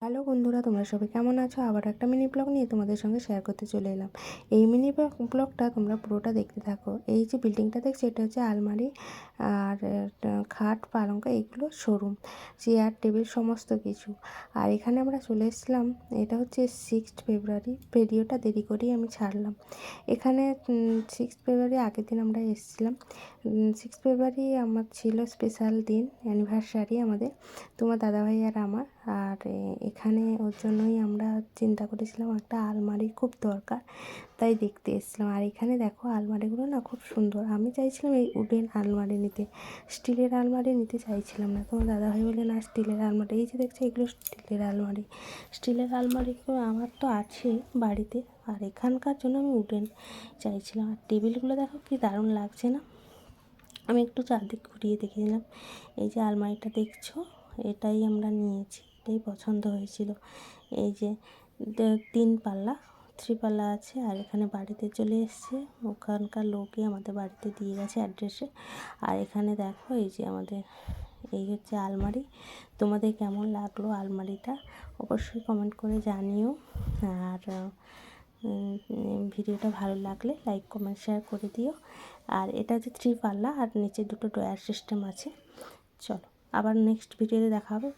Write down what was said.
Hello বন্ধুরা, তোমরা সবাই কেমন আছো? আবার একটা মিনি ব্লগ নিয়ে তোমাদের সঙ্গে শেয়ার করতে চলে এলাম। এই মিনি ব্লগটা তোমরা পুরোটা দেখতে থাকো। এই যে বিল্ডিংটা দেখছো, এটা হচ্ছে আলমারি আর খাট পালঙ্ক, এইগুলো শোরুম, চেয়ার টেবিল সমস্ত কিছু। আর এখানে আমরা চলে এসেছিলাম, এটা হচ্ছে 6th ফেব্রুয়ারি। ভিডিওটা দেরি করেই আমি ছাড়লাম। এখানে 6th ফেব্রুয়ারি আগের দিন আমরা এসেছিলাম। 6th ফেব্রুয়ারি আমার ছিল স্পেশাল দিন, অ্যানিভার্সারি আমাদের, তোমার দাদাভাই আর আমার। আর এখানে ওর জন্যই আমরা চিন্তা করেছিলাম একটা আলমারি খুব দরকার, তাই দেখতে এসেছিলাম। আর এখানে দেখো আলমারিগুলো না খুব সুন্দর। আমি চাইছিলাম এই উডেন আলমারি নিতে, স্টিলের আলমারি নিতে চাইছিলাম না। তোমার দাদাভাই বলে না, স্টিলের আলমারি, এই যে দেখছো এগুলো স্টিলের আলমারি। স্টিলের আলমারি তো আমার তো আছে বাড়িতে, আর এখানকার জন্য আমি উডেন চাইছিলাম। আর টেবিলগুলো দেখো কি দারুণ লাগছে না? আমি একটু চারদিক ঘুরিয়ে দেখেছিলাম। এই যে আলমারিটা দেখছো, এটাই আমরা নিয়েছি, এটাই পছন্দ হয়েছিল। এই যে 3 পাল্লা, 3 পাল্লা আছে। আর এখানে বাড়িতে চলে এসছে, ওখানকার লোকই আমাদের বাড়িতে দিয়ে গেছে অ্যাড্রেসে। আর এখানে দেখো এই যে আমাদের এই হচ্ছে আলমারি। তোমাদের কেমন লাগলো আলমারিটা অবশ্যই কমেন্ট করে জানিও। আর ভিডিওটা ভালো লাগলে লাইক কমেন্ট শেয়ার করে দিও। আর এটা হচ্ছে 3 পাল্লা আর নিচে 2টো ড্রয়ার সিস্টেম আছে। চলো আবার নেক্সট ভিডিওতে দেখা হবে।